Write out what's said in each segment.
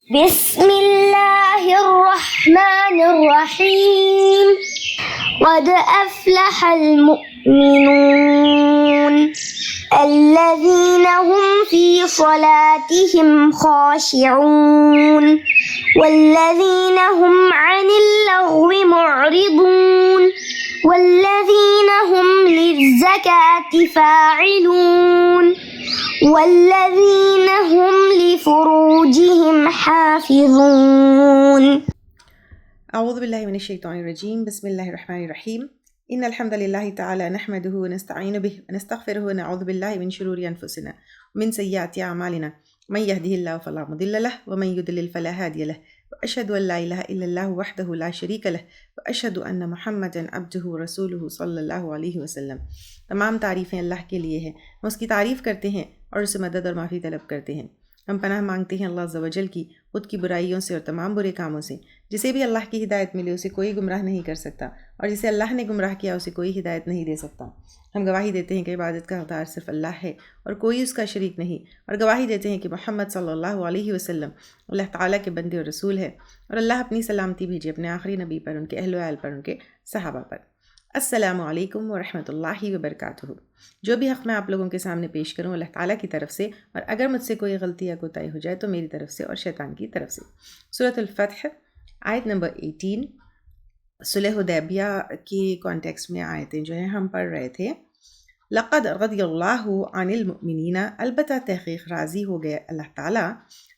بسم الله الرحمن الرحيم قد أفلح المؤمنون الذين هم في صلاتهم خاشعون والذين هم عن اللغو معرضون والذين هم للزكاة فاعلون والذين هم لفروجهم حافظون. أعوذ بالله من الشيطان الرجيم. بسم الله الرحمن الرحيم. إن الحمد لله تعالى نحمده ونستعين به ونستغفره ونعوذ بالله من شرور أنفسنا ومن سيئات أعمالنا من يهده الله فلا مضل له ومن يضلل فلا هادي له وأشهد أن لا إله إلا الله وحده لا شريك له وأشهد أن محمدا عبده ورسوله صلی اللہ علیہ وسلم. تمام تعریفیں اللہ کے لیے ہیں، ہم اس کی تعریف کرتے ہیں اور اسے مدد اور معافی طلب کرتے ہیں. ہم پناہ مانگتے ہیں اللہ عز و جل کی خود کی برائیوں سے اور تمام برے کاموں سے. جسے بھی اللہ کی ہدایت ملے اسے کوئی گمراہ نہیں کر سکتا، اور جسے اللہ نے گمراہ کیا اسے کوئی ہدایت نہیں دے سکتا. ہم گواہی دیتے ہیں کہ عبادت کا حقدار صرف اللہ ہے اور کوئی اس کا شریک نہیں، اور گواہی دیتے ہیں کہ محمد صلی اللہ علیہ وسلم اللہ تعالیٰ کے بندے اور رسول ہے، اور اللہ اپنی سلامتی بھیجے اپنے آخری نبی پر، ان کے اہل و عیال پر، ان کے صحابہ پر. السلام علیکم ورحمۃ اللہ وبرکاتہ. جو بھی حق میں آپ لوگوں کے سامنے پیش کروں اللہ تعالیٰ کی طرف سے، اور اگر مجھ سے کوئی غلطی یا کوتاہی ہو جائے تو میری طرف سے اور شیطان کی طرف سے. سورۃ الفتح آیت نمبر 18 صلح حدیبیہ کی کانٹیکسٹ میں آیتیں جو ہیں ہم پڑھ رہے تھے. لقد رضی اللہ عن المؤمنین، البتہ تحقیق راضی ہو گئے اللہ تعالیٰ.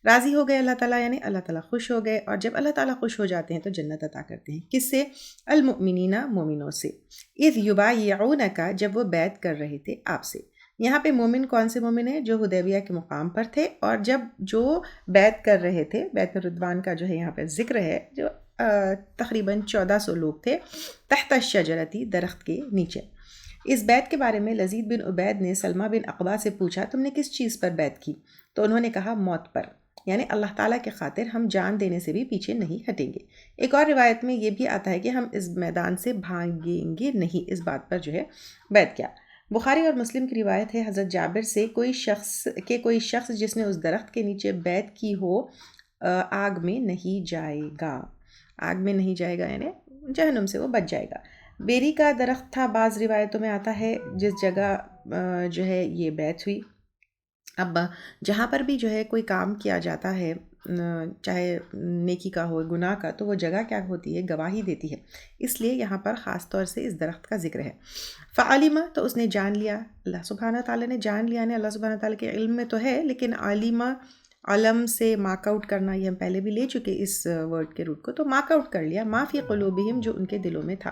راضی ہو گئے اللہ تعالیٰ یعنی اللہ تعالیٰ خوش ہو گئے، اور جب اللہ تعالیٰ خوش ہو جاتے ہیں تو جنت عطا کرتے ہیں. کس سے؟ المؤمنین، مومنوں سے. اذ یبایعونک، جب وہ بیعت کر رہے تھے آپ سے. یہاں پہ مومن کون سے مومن ہیں؟ جو حدیبیہ کے مقام پر تھے، اور جب جو بیعت کر رہے تھے، بیعت الرضوان کا جو ہے یہاں پہ ذکر ہے، جو تقریباً 1400 لوگ تھے تحت الشجرتی، درخت کے نیچے. اس بیعت کے بارے میں لذید بن عبید نے سلمہ بن اقبا سے پوچھا تم نے کس چیز پر بیعت کی؟ تو انہوں نے کہا موت پر، یعنی اللہ تعالیٰ کے خاطر ہم جان دینے سے بھی پیچھے نہیں ہٹیں گے. ایک اور روایت میں یہ بھی آتا ہے کہ ہم اس میدان سے بھاگیں گے نہیں، اس بات پر جو ہے بیعت کیا. بخاری اور مسلم کی روایت ہے حضرت جابر سے کوئی شخص جس نے اس درخت کے نیچے بیعت کی ہو آگ میں نہیں جائے گا. آگ میں نہیں جائے گا یعنی جہنم سے وہ بچ جائے گا. بیری کا درخت تھا، بعض روایتوں میں آتا ہے جس جگہ جو ہے یہ بیعت ہوئی. اب جہاں پر بھی جو ہے کوئی کام کیا جاتا ہے، چاہے نیکی کا ہو گناہ کا، تو وہ جگہ کیا ہوتی ہے؟ گواہی دیتی ہے. اس لیے یہاں پر خاص طور سے اس درخت کا ذکر ہے. فعلم، تو اس نے جان لیا، اللہ سبحانہ تعالیٰ نے جان لیا، نے اللہ سبحانہ تعالیٰ کے علم میں تو ہے، لیکن علم، علم سے مارک آؤٹ کرنا، یہ ہم پہلے بھی لے چکے اس ورڈ کے روٹ کو، تو مارک آؤٹ کر لیا. ما فی قلوبہم، جو ان کے دلوں میں تھا،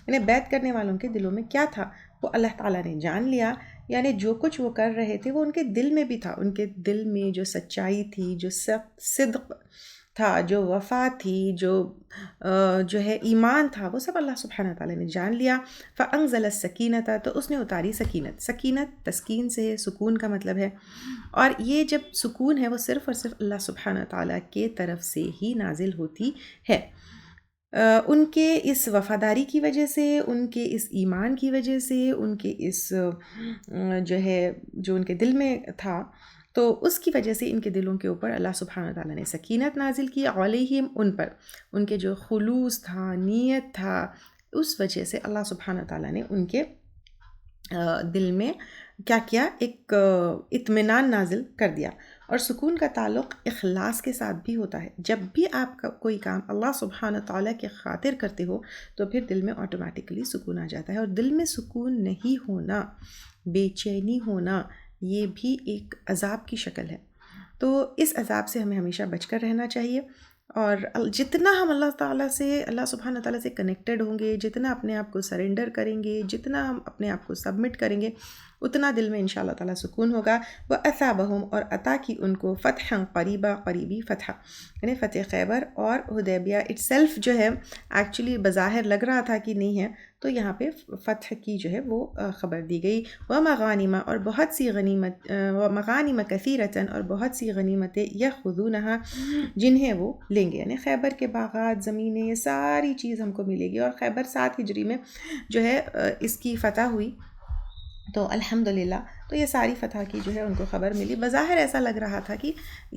یعنی بیعت کرنے والوں کے دلوں میں کیا تھا وہ اللہ تعالیٰ نے جان لیا. یعنی جو کچھ وہ کر رہے تھے وہ ان کے دل میں بھی تھا. ان کے دل میں جو سچائی تھی، جو صدق تھا، جو وفا تھی، جو ہے ایمان تھا، وہ سب اللہ سبحانہ تعالیٰ نے جان لیا. فانزل السکینۃ، تو اس نے اتاری سکینت. سکینت تسکین سے ہے، سکون کا مطلب ہے، اور یہ جب سکون ہے وہ صرف اور صرف اللہ سبحانہ تعالیٰ کے طرف سے ہی نازل ہوتی ہے. ان کے اس وفاداری کی وجہ سے، ان کے اس ایمان کی وجہ سے، ان کے اس جو ہے جو ان کے دل میں تھا، تو اس کی وجہ سے ان کے دلوں کے اوپر اللہ سبحانہ تعالیٰ نے سکینت نازل کی. علیہم، ان پر، ان کے جو خلوص تھا، نیت تھا، اس وجہ سے اللہ سبحانہ تعالیٰ نے ان کے دل میں کیا کیا؟ ایک اطمینان نازل کر دیا. اور سکون کا تعلق اخلاص کے ساتھ بھی ہوتا ہے. جب بھی آپ کا کوئی کام اللہ سبحانہ تعالیٰ کے خاطر کرتے ہو تو پھر دل میں آٹومیٹکلی سکون آ جاتا ہے. اور دل میں سکون نہیں ہونا، بے چینی ہونا، یہ بھی ایک عذاب کی شکل ہے. تو اس عذاب سے ہمیں ہمیشہ بچ کر رہنا چاہیے. اور جتنا ہم اللہ سبحانہ تعالیٰ سے کنیکٹڈ ہوں گے، جتنا اپنے آپ کو سرنڈر کریں گے، جتنا ہم اپنے آپ کو سبمٹ کریں گے، اتنا دل میں انشاءاللہ تعالیٰ سکون ہوگا. وَأَثَابَهُمْ، اور عطا کی ان کو فتحًا قریبا، قریبی فتح، یعنی فتح خیبر اور حدیبیہ اٹ سیلف جو ہے ایکچولی بظاہر لگ رہا تھا کہ نہیں ہے، تو یہاں پہ فتح کی جو ہے وہ خبر دی گئی. وَمَغَانِمَ، اور بہت سی غنیمت، وَمَغَانِمَ كَثِيرَةً، اور بہت سی غنیمتیں، يَأْخُذُونَهَا، جنہیں وہ لیں گے. یعنی خیبر کے باغات، زمینیں، یہ ساری چیز ہم کو ملے گی. اور خیبر 7 ہجری میں جو ہے اس کی فتح ہوئی. تو الحمدللہ، تو تو یہ ساری فتح کی جو ہے ان کو خبر ملی. بظاہر ایسا لگ رہا تھا کہ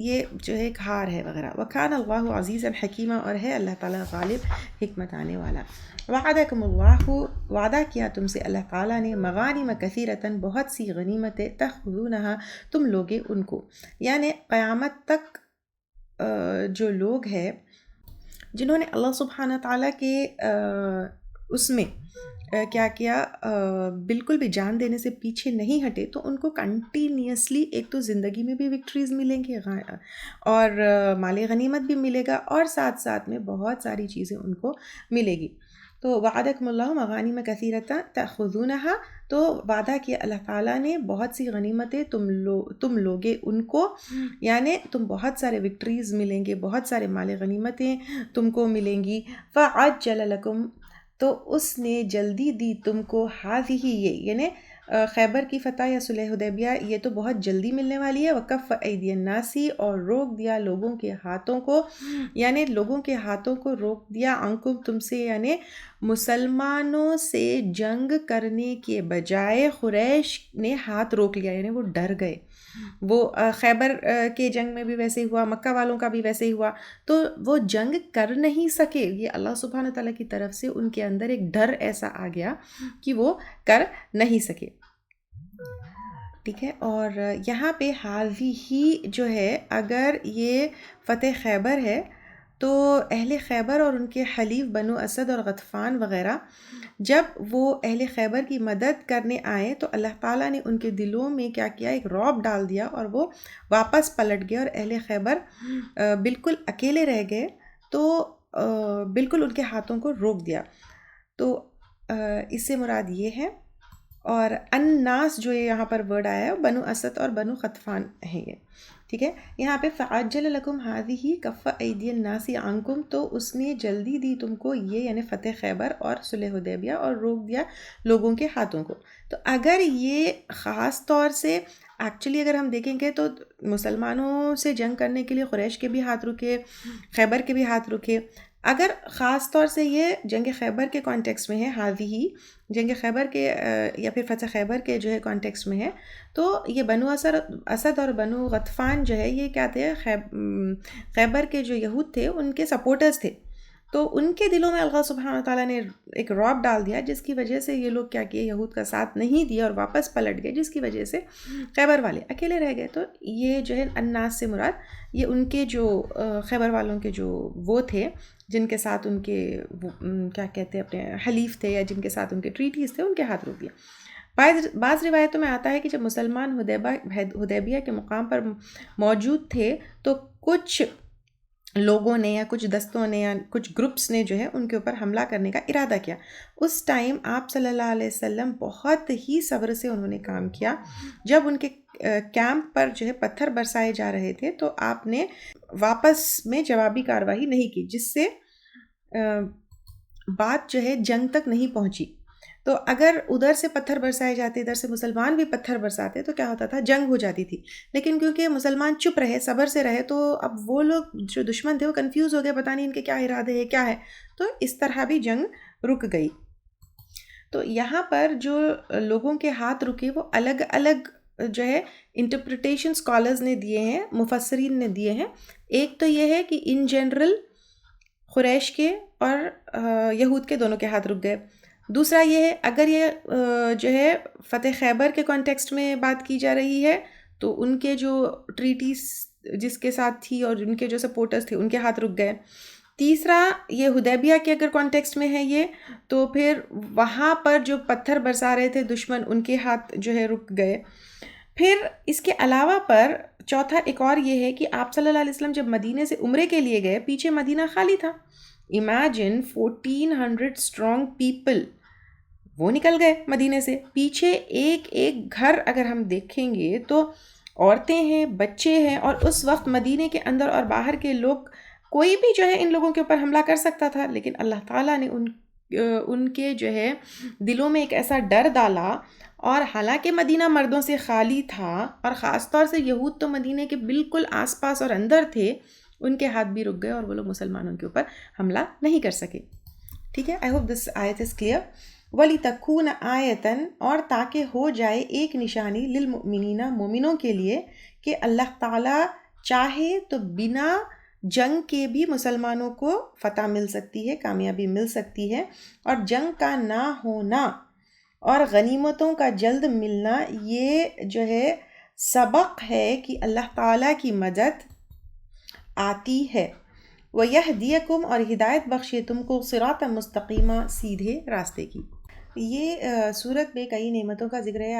یہ جو ہے ایک ہار ہے وغیرہ. وکان اللہ عزیزا حکیما، اور ہے اللہ تعالیٰ غالب حکمت آنے والا. وعدکم اللہ، وعدہ کیا تم سے اللہ تعالیٰ نے، مغانم کثیرتاً، بہت سی غنیمتیں، تاخذونہا تم لوگے ان کو. یعنی قیامت تک جو لوگ ہیں جنہوں نے اللہ سبحانہ تعالیٰ کے اس میں کیا کیا، بالکل بھی جان دینے سے پیچھے نہیں ہٹے، تو ان کو کنٹینیوسلی ایک تو زندگی میں بھی وکٹریز ملیں گے اور مال غنیمت بھی ملے گا، اور ساتھ ساتھ میں بہت ساری چیزیں ان کو ملے گی. تو وعدکم اللہ مغانم کثیرۃ تاخذونہا، تو وعدہ کیا اللہ تعالیٰ نے بہت سی غنیمتیں تم لوگے ان کو، یعنی تم بہت سارے وکٹریز ملیں گے، بہت سارے مال غنیمتیں تم کو ملیں گی. فعجل لکم، تو اس نے جلدی دی تم کو، ہذہ یہ یعنی خیبر کی فتح یا صلح حدیبیہ یہ تو بہت جلدی ملنے والی ہے. وکف ایدی الناس، اور روک دیا لوگوں کے ہاتھوں کو، یعنی لوگوں کے ہاتھوں کو روک دیا، عنکم تم سے، یعنی مسلمانوں سے جنگ کرنے کے بجائے قریش نے ہاتھ روک لیا، یعنی وہ ڈر گئے. وہ خیبر کے جنگ میں بھی ویسے ہوا، مکہ والوں کا بھی ویسے ہی ہوا، تو وہ جنگ کر نہیں سکے. یہ اللہ سبحانہ تعالیٰ کی طرف سے ان کے اندر ایک ڈر ایسا آ گیا کہ وہ کر نہیں سکے. ٹھیک ہے. اور یہاں پہ حاضی ہی جو ہے، اگر یہ فتح خیبر ہے تو اہل خیبر اور ان کے حلیف بنو اسد اور غطفان وغیرہ جب وہ اہل خیبر کی مدد کرنے آئے تو اللہ تعالیٰ نے ان کے دلوں میں کیا کیا، ایک رعب ڈال دیا، اور وہ واپس پلٹ گئے اور اہل خیبر بالکل اکیلے رہ گئے. تو بالکل ان کے ہاتھوں کو روک دیا. تو اس سے مراد یہ ہے. اور الناس جو یہاں پر ورڈ آیا ہے بنو اسد اور بنو غطفان ہے یہ. ٹھیک ہے. یہاں پہ فعجل لکم ہذہ کف ایدی الناس عنکم، تو اس نے جلدی دی تم کو یہ، یعنی فتح خیبر اور صلح حدیبیہ، اور روک دیا لوگوں کے ہاتھوں کو. تو اگر یہ خاص طور سے ایکچولی اگر ہم دیکھیں گے تو مسلمانوں سے جنگ کرنے کے لیے قریش کے بھی ہاتھ رکے، خیبر کے بھی ہاتھ رکے. اگر خاص طور سے یہ جنگ خیبر کے کانٹیکسٹ میں ہے، ہذہ جنگ خیبر کے یا پھر فتح خیبر کے جو ہے کانٹیکسٹ میں ہے، تو یہ بنو اسد اور بنو غطفان جو ہے یہ کیا تھے، خیبر کے جو یہود تھے ان کے سپورٹرز تھے. تو ان کے دلوں میں اللہ سبحانہ تعالیٰ نے ایک رعب ڈال دیا، جس کی وجہ سے یہ لوگ کیا کیے، یہود کا ساتھ نہیں دیا اور واپس پلٹ گئے، جس کی وجہ سے خیبر والے اکیلے رہ گئے. تو یہ جو ہے الناس سے مراد یہ ان کے جو خیبر والوں کے جو وہ تھے جن کے ساتھ ان کے کیا کہتے ہیں اپنے حلیف تھے، یا جن کے ساتھ ان کے ٹریٹیز تھے، ان کے ہاتھ روک دیا. بعض روایتوں میں آتا ہے کہ جب مسلمان حدیبیہ کے مقام پر موجود تھے تو کچھ لوگوں نے یا کچھ دستوں نے یا کچھ گروپس نے جو ہے ان کے اوپر حملہ کرنے کا ارادہ کیا. اس ٹائم آپ صلی اللہ علیہ وسلم بہت ہی صبر سے انہوں نے کام کیا. جب ان کے کیمپ پر جو ہے پتھر برسائے جا رہے تھے تو آپ نے واپس میں جوابی کارروائی نہیں کی، جس سے بات جو ہے جنگ تک نہیں پہنچی. تو اگر ادھر سے پتھر برسائے جاتے، ادھر سے مسلمان بھی پتھر برساتے، تو کیا ہوتا تھا، جنگ ہو جاتی تھی. لیکن کیونکہ مسلمان چپ رہے، صبر سے رہے، تو اب وہ لوگ جو دشمن تھے وہ کنفیوز ہو گئے، پتہ نہیں ان کے کیا ارادے ہے، کیا ہے. تو اس طرح بھی جنگ رک گئی. تو یہاں پر جو لوگوں کے ہاتھ رکے وہ الگ الگ جو ہے انٹرپریٹیشن اسکالرز نے دیے ہیں، مفسرین نے دیے ہیں. ایک تو یہ ہے کہ ان جنرل قریش کے اور یہود کے دونوں کے ہاتھ رک گئے. دوسرا یہ ہے اگر یہ جو ہے فتح خیبر کے کانٹیکسٹ میں بات کی جا رہی ہے تو ان کے جو ٹریٹیز جس کے ساتھ تھی اور ان کے جو سپورٹرز تھے ان کے ہاتھ رک گئے. تیسرا یہ حدیبیہ کے اگر کانٹیکسٹ میں ہے یہ، تو پھر وہاں پر جو پتھر برسا رہے تھے دشمن ان کے ہاتھ جو ہے رک گئے. پھر اس کے علاوہ پر چوتھا ایک اور یہ ہے کہ آپ صلی اللہ علیہ وسلم جب مدینے سے عمرے کے لیے گئے، پیچھے مدینہ خالی تھا. امیجن 1400 اسٹرانگ پیپل وہ نکل گئے مدینے سے. پیچھے ایک ایک گھر اگر ہم دیکھیں گے تو عورتیں ہیں، بچے ہیں، اور اس وقت مدینے کے اندر اور باہر کے لوگ کوئی بھی جو ہے ان لوگوں کے اوپر حملہ کر سکتا تھا. لیکن اللہ تعالیٰ نے ان کے جو ہے دلوں میں ایک ایسا ڈر ڈالا، اور حالانکہ مدینہ مردوں سے خالی تھا اور خاص طور سے یہود تو مدینے کے بالکل آس پاس اور اندر تھے، ان کے ہاتھ بھی رک گئے اور وہ لوگ مسلمانوں کے اوپر حملہ نہیں کر سکے. ٹھیک ہے. آئی ہوپ دس آیت از کلیئر. وَلِتَكُونَ آیَةً اور تاکہ ہو جائے ایک نشانی للمؤمنین مومنوں کے لیے کہ اللہ تعالیٰ چاہے تو بنا جنگ کے بھی مسلمانوں کو فتح مل سکتی ہے، کامیابی مل سکتی ہے، اور جنگ کا نہ ہونا اور غنیمتوں کا جلد ملنا یہ جو ہے سبق ہے کہ اللہ تعالیٰ کی مدد آتی ہے. وَيَهْدِيَكُمْ اور ہدایت بخشے تم کو صراطا مستقیمہ سیدھے راستے کی. یہ صورت میں کئی نعمتوں کا ذکر ہے.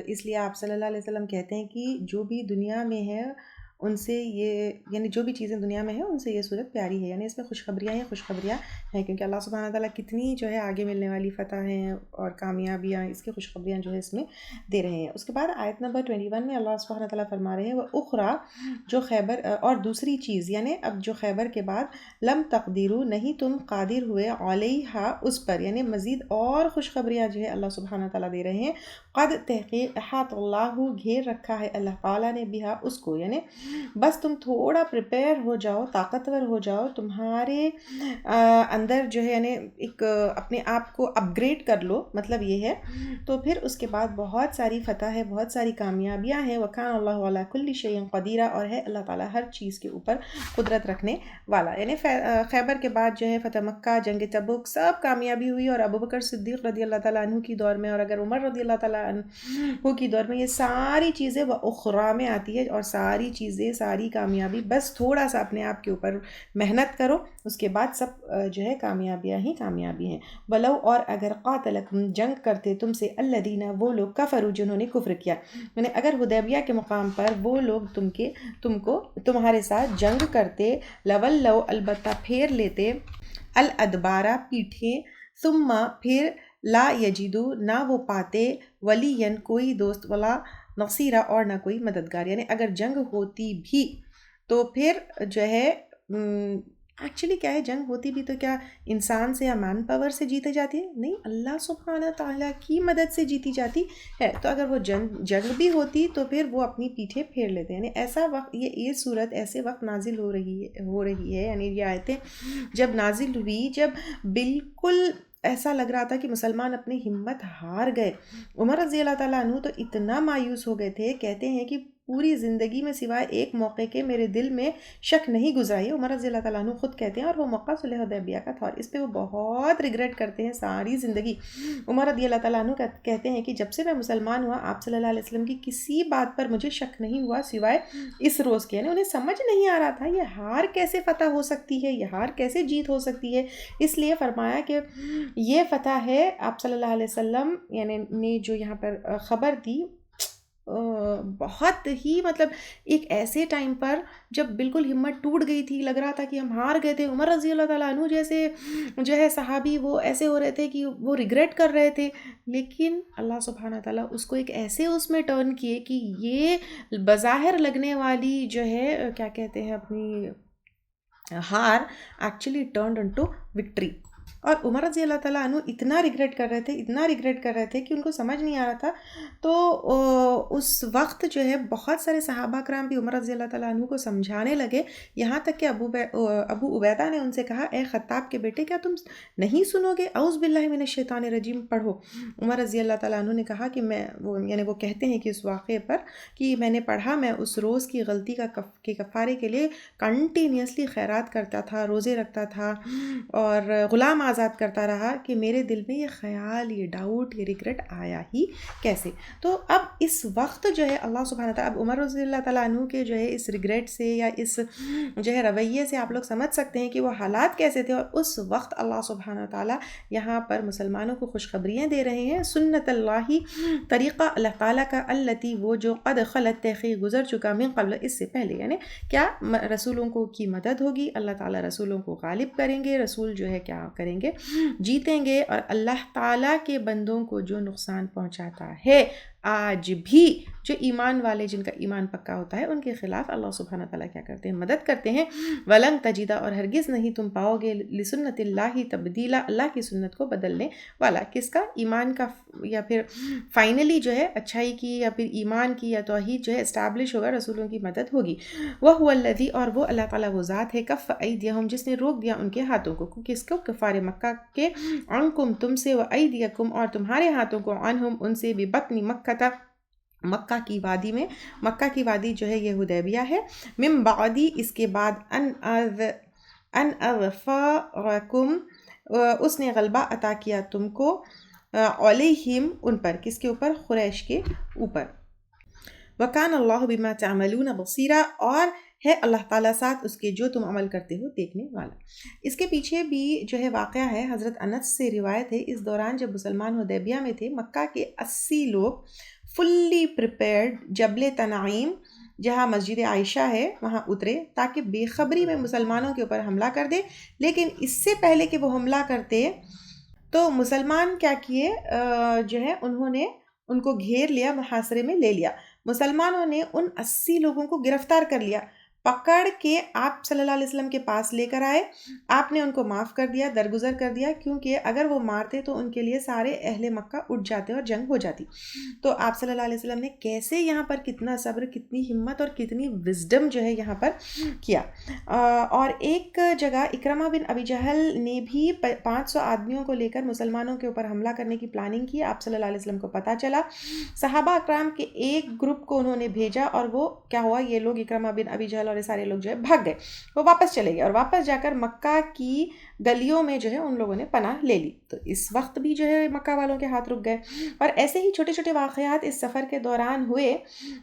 اس لیے آپ صلی اللہ علیہ وسلم کہتے ہیں کہ جو بھی دنیا میں ہے ان سے یہ یعنی جو بھی چیزیں دنیا میں ہیں ان سے یہ صورت پیاری ہے. یعنی اس میں خوشخبریاں ہیں کیونکہ اللہ سبحانہ تعالیٰ کتنی جو ہے آگے ملنے والی فتح ہیں اور کامیابیاں اس کی خوشخبریاں جو ہے اس میں دے رہے ہیں. اس کے بعد آیت نمبر 21 میں اللہ سبحانہ تعالیٰ فرما رہے ہیں وہ اخرى جو خیبر اور دوسری چیز یعنی اب جو خیبر کے بعد لم تقدیرو نہیں تم قادر ہوئے علیہا اس پر، یعنی مزید اور خوشخبریاں جو ہے اللہ سبحانہ تعالیٰ دے رہے ہیں. قد تحقیق احاط اللہ گھیر رکھا ہے اللہ تعالیٰ نے بہا اس کو، یعنی بس تم تھوڑا پریپیئر ہو جاؤ، طاقتور ہو جاؤ، تمہارے اندر جو ہے یعنی ایک اپنے آپ کو اپ گریڈ کر لو، مطلب یہ ہے. تو پھر اس کے بعد بہت ساری فتح ہے، بہت ساری کامیابیاں ہیں. وَكَانَ اللَّهُ عَلَىٰ كُلِّ شَيْءٍ قَدِيرًا اور ہے اللہ تعالیٰ ہر چیز کے اوپر قدرت رکھنے والا. یعنی خیبر کے بعد جو ہے فتح مکہ، جنگ تبوک سب کامیابی ہوئی، اور ابو بکر صدیق رضی اللہ تعالیٰ عنہ کی دور میں اور اگر عمر رضی اللہ تعالیٰ عنہ کی دور میں یہ ساری چیزیں وہ اخرى میں آتی ہے. اور ساری چیزیں ساری کامیابی بس تھوڑا سا اپنے آپ کے اوپر محنت کرو، اس کے بعد سب جو ہے کامیابیاں ہی کامیابی ہیں. ولو اور اگر قاتلکم جنگ کرتے تم سے الذین وہ لوگ کفروا جنہوں نے کفر کیا، یعنی اگر حدیبیہ کے مقام پر وہ لوگ تم کو تمہارے ساتھ جنگ کرتے، لولوا البتہ پھیر لیتے، الادبارہ پیٹھیں، ثم پھر لا یجدو نہ وہ پاتے، ولین کوئی دوست، ولا نصیرہ اور نہ کوئی مددگار. یعنی اگر جنگ ہوتی بھی تو پھر جو ہے ایکچولی کیا ہے، جنگ ہوتی بھی تو کیا انسان سے یا مین پاور سے جیتے جاتی ہے؟ نہیں، اللہ سبحانہ تعالیٰ کی مدد سے جیتی جاتی ہے. تو اگر وہ جنگ بھی ہوتی تو پھر وہ اپنی پیٹھیں پھیر لیتے. یعنی ایسا وقت یہ صورت ایسے وقت نازل ہو رہی ہے یعنی یہ آیتیں جب نازل ہوئی جب بالکل ایسا لگ رہا تھا کہ مسلمان اپنی ہمت ہار گئے. عمر رضی اللہ تعالیٰ عنہ تو اتنا مایوس ہو گئے تھے، کہتے ہیں کہ پوری زندگی میں سوائے ایک موقع کے میرے دل میں شک نہیں گزرا. ہے عمر رضی اللہ تعالیٰ عنہ خود کہتے ہیں، اور وہ موقع صلح حدیبیہ کا تھا اور اس پہ وہ بہت ریگریٹ کرتے ہیں ساری زندگی. عمر رضی اللہ تعالیٰ عنہ کہتے ہیں کہ جب سے میں مسلمان ہوا آپ صلی اللہ علیہ وسلم کی کسی بات پر مجھے شک نہیں ہوا سوائے اس روز کے. یعنی انہیں سمجھ نہیں آ رہا تھا یہ ہار کیسے فتح ہو سکتی ہے، یہ ہار کیسے جیت ہو سکتی ہے. اس لیے فرمایا کہ یہ فتح ہے آپ صلی اللہ علیہ وسلم یعنی نے جو یہاں پر خبر دی بہت ہی مطلب ایک ایسے ٹائم پر جب بالکل ہمت ٹوٹ گئی تھی، لگ رہا تھا کہ ہم ہار گئے تھے. عمر رضی اللہ تعالیٰ عنہ جیسے جو ہے صحابی وہ ایسے ہو رہے تھے کہ وہ ریگریٹ کر رہے تھے، لیکن اللہ سبحانہ تعالیٰ اس کو ایک ایسے اس میں ٹرن کیے کہ یہ بظاہر لگنے والی جو ہے کیا کہتے ہیں اپنی ہار ایکچولی ٹرنڈ انٹو وکٹری. اور عمر رضی اللہ تعالیٰ عنہ اتنا ریگریٹ کر رہے تھے کہ ان کو سمجھ نہیں آ رہا تھا. تو اس وقت جو ہے بہت سارے صحابہ کرام بھی عمر رضی اللہ تعالیٰ عنہ کو سمجھانے لگے، یہاں تک کہ ابو عبیدہ نے ان سے کہا اے خطاب کے بیٹے کیا تم نہیں سنو گے، اعوذ باللہ من الشیطان الرجیم پڑھو. عمر رضی اللہ تعالیٰ عنہ نے کہا کہ یعنی وہ کہتے ہیں کہ اس واقعے پر کہ میں نے پڑھا، میں اس روز کی غلطی کے کفارے کے لیے کنٹینیوسلی خیرات کرتا تھا، روزے رکھتا تھا اور غلام آزاد کرتا رہا کہ میرے دل میں یہ خیال، یہ ڈاؤٹ، یہ ریگریٹ آیا ہی کیسے. تو اب اس وقت جو ہے اللہ سبحانہ تعالیٰ اب عمر رضی اللہ تعالیٰ عنہ کے جو ہے اس ریگریٹ سے یا اس جو ہے رویے سے آپ لوگ سمجھ سکتے ہیں کہ وہ حالات کیسے تھے. اور اس وقت اللہ سبحانہ تعالیٰ یہاں پر مسلمانوں کو خوشخبریاں دے رہے ہیں. سنت اللہ طریقہ اللہ تعالیٰ کا، التی وہ جو قد خلت تحقیق گزر چکا من قبل اس سے پہلے. یعنی کیا رسولوں کو کی مدد ہوگی، اللہ تعالیٰ رسولوں کو غالب کریں گے، رسول جو ہے کیا کریں گے، جیتیں گے. اور اللہ تعالیٰ کے بندوں کو جو نقصان پہنچاتا ہے آج بھی جو ایمان والے جن کا ایمان پکا ہوتا ہے ان کے خلاف اللہ سبحانہ تعالیٰ کیا کرتے ہیں؟ مدد کرتے ہیں. وَلَن تَجِدَ اور ہرگز نہیں تم پاؤ گے لِسُنَّتِ اللَّهِ تبدیلا اللہ کی سنت کو بدلنے والا. کس کا؟ ایمان کا. یا پھر فائنلی جو ہے اچھائی کی یا پھر ایمان کی یا توحید جو ہے اسٹیبلش ہوگا, رسولوں کی مدد ہوگی. وَهُوَ الَّذِي اور وہ اللہ تعالیٰ وہ ذات ہے کف ایدیہم جس نے روک دیا ان کے ہاتھوں کو. کس کو؟ کفار مکہ کے. عنکم تم سے, و ایدیکم اور تمہارے ہاتھوں کو, عنہم ان سے, ببطن مکہ تھا مکہ کی وادی میں. مکہ کی وادی جو ہے یہ حدیبیہ ہے. من بعدی اس کے بعد ان اظفارکم اس نے غلبہ عطا کیا تم کو, علیہم ان پر. کس کے اوپر؟ قریش کے اوپر. وَكَانَ اللَّهُ بِمَا تَعْمَلُونَ بَصِيرًا اور ہے اللہ تعالیٰ ساتھ اس کے جو تم عمل کرتے ہو دیکھنے والا. اس کے پیچھے بھی جو ہے واقعہ ہے, حضرت انس سے روایت ہے. اس دوران جب مسلمان حدیبیہ میں تھے, مکہ کے 80 لوگ فلی پریپیئرڈ جبل تنعیم جہاں مسجد عائشہ ہے وہاں اترے تاکہ بے خبری میں مسلمانوں کے اوپر حملہ کر دے. لیکن اس سے پہلے کہ وہ حملہ کرتے تو مسلمان کیا کیے, جو ہے انہوں نے ان کو گھیر لیا, محاصرے میں لے لیا. مسلمانوں نے ان 80 لوگوں کو گرفتار کر لیا, پکڑ کے آپ صلی اللہ علیہ وسلم کے پاس لے کر آئے. آپ نے ان کو معاف کر دیا, درگزر کر دیا, کیونکہ اگر وہ مارتے تو ان کے لیے سارے اہل مکہ اٹھ جاتے اور جنگ ہو جاتی. تو آپ صلی اللہ علیہ وسلم نے کیسے یہاں پر کتنا صبر, کتنی ہمت اور کتنی وزڈم جو ہے یہاں پر کیا. اور ایک جگہ اکرمہ بن ابی جہل نے بھی 500 آدمیوں کو لے کر مسلمانوں کے اوپر حملہ کرنے کی پلاننگ کی. آپ صلی اللہ علیہ وسلم کو پتہ چلا, صحابہ اکرام کے ایک گروپ کو انہوں نے بھیجا, اور وہ کیا ہوا, یہ لوگ اکرمہ بن ابی جہل اور یہ سارے لوگ جو ہے بھاگ گئے. وہ واپس چلے گئے اور واپس جا کر مکہ کی گلیوں میں جو ہے ان لوگوں نے پناہ لے لی. تو اس وقت بھی جو ہے مکہ والوں کے ہاتھ رک گئے. اور ایسے ہی چھوٹے چھوٹے واقعات اس سفر کے دوران ہوئے,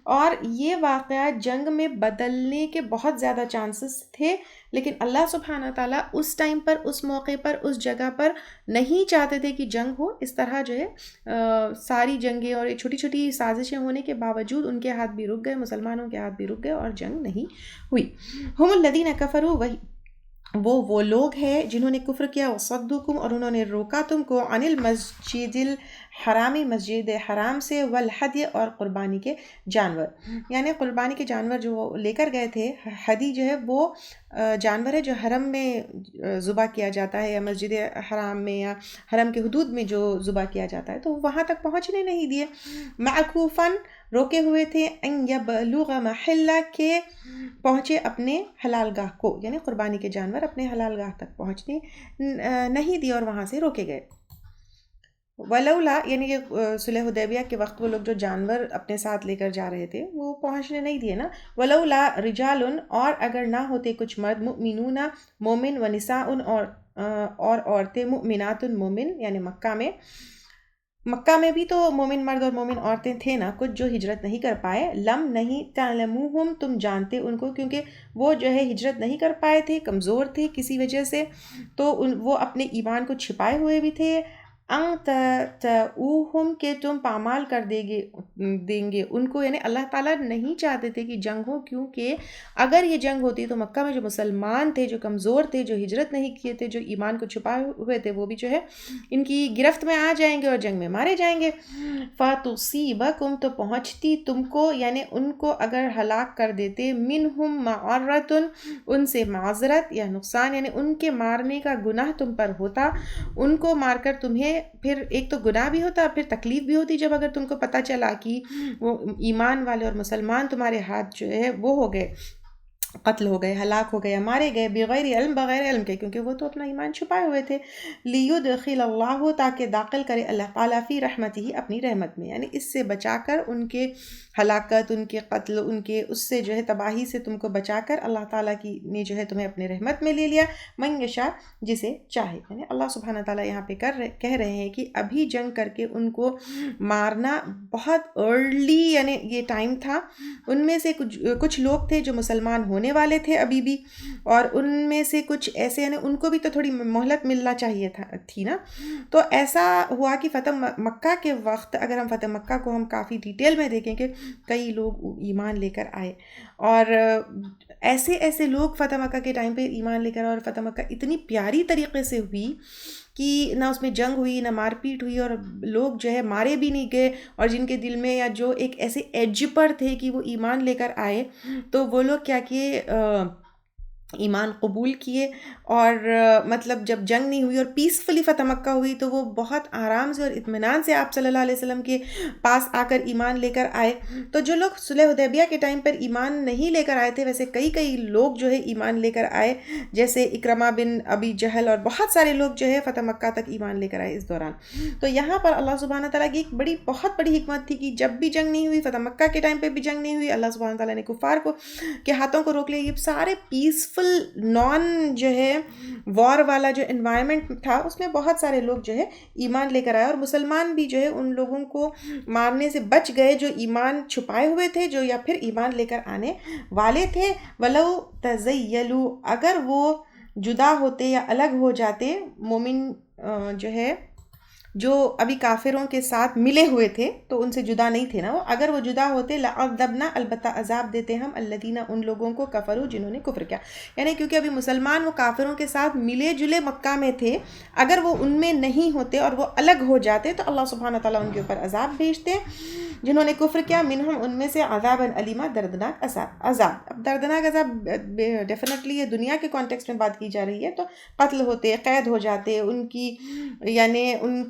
اور یہ واقعات جنگ میں بدلنے کے بہت زیادہ چانسز تھے. لیکن اللہ سبحانہ تعالیٰ اس ٹائم پر, اس موقع پر, اس جگہ پر نہیں چاہتے تھے کہ جنگ ہو. اس طرح جو ہے ساری جنگیں اور چھوٹی چھوٹی سازشیں ہونے کے باوجود ان کے ہاتھ بھی رک گئے, مسلمانوں کے ہاتھ بھی رک گئے اور جنگ نہیں ہوئی. ہم الذین کفروا وہی وہ لوگ ہیں جنہوں نے کفر کیا, وصدوکم اور انہوں نے روکا تم کو, عن المسجد الحرامی مسجد حرام سے, والحدی اور قربانی کے جانور. یعنی قربانی کے جانور جو وہ لے کر گئے تھے, حدی جو ہے وہ جانور ہے جو حرم میں ذبح کیا جاتا ہے, یا مسجد حرام میں یا حرم کے حدود میں جو ذبح کیا جاتا ہے, تو وہاں تک پہنچنے نہیں دیے. معکوفاً روکے ہوئے تھے, ان یبلغ محلہ کے پہنچے اپنے حلال گاہ کو, یعنی قربانی کے جانور اپنے حلال گاہ تک پہنچنے نہیں دی اور وہاں سے روکے گئے. ولولا یعنی کہ صلح حدیبیہ کے وقت وہ لوگ جو جانور اپنے ساتھ لے کر جا رہے تھے وہ پہنچنے نہیں دیے نا. ولولا رجال اور اگر نہ ہوتے کچھ مرد, مؤمنون مومن, و نساء اور عورتیں, مؤمنات مومن, یعنی مکہ میں بھی تو مومن مرد اور مومن عورتیں تھے نا, کچھ جو ہجرت نہیں کر پائے. لم نہیں تعلموہم تم جانتے ان کو, کیونکہ وہ جو ہے ہجرت نہیں کر پائے تھے, کمزور تھے کسی وجہ سے, تو وہ اپنے ایمان کو چھپائے ہوئے بھی تھے. ان تؤہم کہ تم پامال کر دیں گے ان کو, یعنی اللہ تعالیٰ نہیں چاہتے تھے کہ جنگ ہو, کیونکہ اگر یہ جنگ ہوتی تو مکہ میں جو مسلمان تھے, جو کمزور تھے, جو ہجرت نہیں کیے تھے, جو ایمان کو چھپائے ہوئے تھے, وہ بھی جو ہے ان کی گرفت میں آ جائیں گے اور جنگ میں مارے جائیں گے. فَتُصِيبَكُمْ تو پہنچتی تم کو, یعنی ان کو اگر ہلاک کر دیتے, منہم معرۃ ان سے معذرت یا نقصان, یعنی ان کے مارنے کا گناہ تم پر ہوتا, ان کو مار کر تمہیں پھر ایک تو گناہ بھی ہوتا, پھر تکلیف بھی ہوتی جب اگر تم کو پتہ چلا کہ وہ ایمان والے اور مسلمان تمہارے ہاتھ جو ہے وہ ہو گئے, قتل ہو گئے, ہلاک ہو گئے, مارے گئے, بغیر علم, بغیر علم کے, کیونکہ وہ تو اپنا ایمان چھپائے ہوئے تھے. لیدخل اللہ تاکہ داخل کرے اللہ تعالیٰ فی رحمتہ اپنی رحمت میں, یعنی اس سے بچا کر, ان کے ہلاکت, ان کے قتل, ان کے اس سے جو ہے تباہی سے تم کو بچا کر اللہ تعالیٰ کی نے جو ہے تمہیں اپنے رحمت میں لے لیا. من یشاء جسے چاہے, یعنی اللہ سبحانہ تعالیٰ یہاں پہ کہہ رہے ہیں کہ ابھی جنگ کر کے ان کو مارنا بہت ارلی, یعنی یہ ٹائم تھا. ان میں سے کچھ لوگ تھے جو مسلمان ہونے والے تھے ابھی بھی, اور ان میں سے کچھ ایسے, یعنی ان کو بھی تو تھوڑی مہلت ملنا چاہیے تھی نا. تو ایسا ہوا کہ فتح مکہ کے وقت, اگر ہم فتح مکہ کو ہم کافی ڈیٹیل میں دیکھیں کہ کئی لوگ ایمان لے کر آئے, اور ایسے لوگ فتح مکہ کے ٹائم پہ ایمان لے کر, اور فتح مکہ اتنی پیاری طریقے سے ہوئی کہ نہ اس میں جنگ ہوئی نہ مار پیٹ ہوئی اور لوگ جو ہے مارے بھی نہیں گئے، اور جن کے دل میں یا جو ایک ایسے ایج پر تھے کہ وہ ایمان لے کر آئے تو وہ لوگ کیا کیے، ایمان قبول کیے، اور مطلب جب جنگ نہیں ہوئی اور پیسفلی فتح مکہ ہوئی تو وہ بہت آرام سے اور اطمینان سے آپ صلی اللہ علیہ وسلم کے پاس آ کر ایمان لے کر آئے۔ تو جو لوگ صلح حدیبیہ کے ٹائم پر ایمان نہیں لے کر آئے تھے، ویسے کئی لوگ جو ہے ایمان لے کر آئے، جیسے اکرمہ بن ابی جہل اور بہت سارے لوگ جو ہے فتح مکہ تک ایمان لے کر آئے اس دوران۔ تو یہاں پر اللہ سبحانہ تعالیٰ کی ایک بہت بڑی حکمت تھی کہ جب بھی جنگ نہیں ہوئی، فتح مکہ کے ٹائم پہ بھی جنگ نہیں ہوئی، اللہ سبحانہ تعالیٰ نے کفار کے ہاتھوں کو روک لیا۔ یہ سارے پیسفل نان جو ہے وار والا جو انوائرمنٹ تھا اس میں بہت سارے لوگ جو ہے ایمان لے کر آئے، اور مسلمان بھی جو ہے ان لوگوں کو مارنے سے بچ گئے جو ایمان چھپائے ہوئے تھے، جو یا پھر ایمان لے کر آنے والے تھے۔ وَلَوْ تَزَيَّلُوا، اگر وہ جدا ہوتے یا الگ ہو جاتے، مومن جو ہے جو ابھی کافروں کے ساتھ ملے ہوئے تھے تو ان سے جدا نہیں تھے نا وہ، اگر وہ جدا ہوتے لَعَذَّبْنَا، البتہ عذاب دیتے ہم الَّذِينَ، ان لوگوں کو کفروا جنہوں نے کفر کیا، یعنی کیونکہ ابھی مسلمان وہ کافروں کے ساتھ ملے جلے مکہ میں تھے، اگر وہ ان میں نہیں ہوتے اور وہ الگ ہو جاتے تو اللہ سبحانہ تعالیٰ ان کے اوپر عذاب بھیجتے جنہوں نے کفر کیا، منہم، ان میں سے عذاباً علیما، دردناک عذاب۔ اب دردناک عذاب ڈیفینیٹلی یہ دنیا کے کانٹیکسٹ میں بات کی جا رہی ہے، تو قتل ہوتے، قید ہو جاتے، ان کی یعنی ان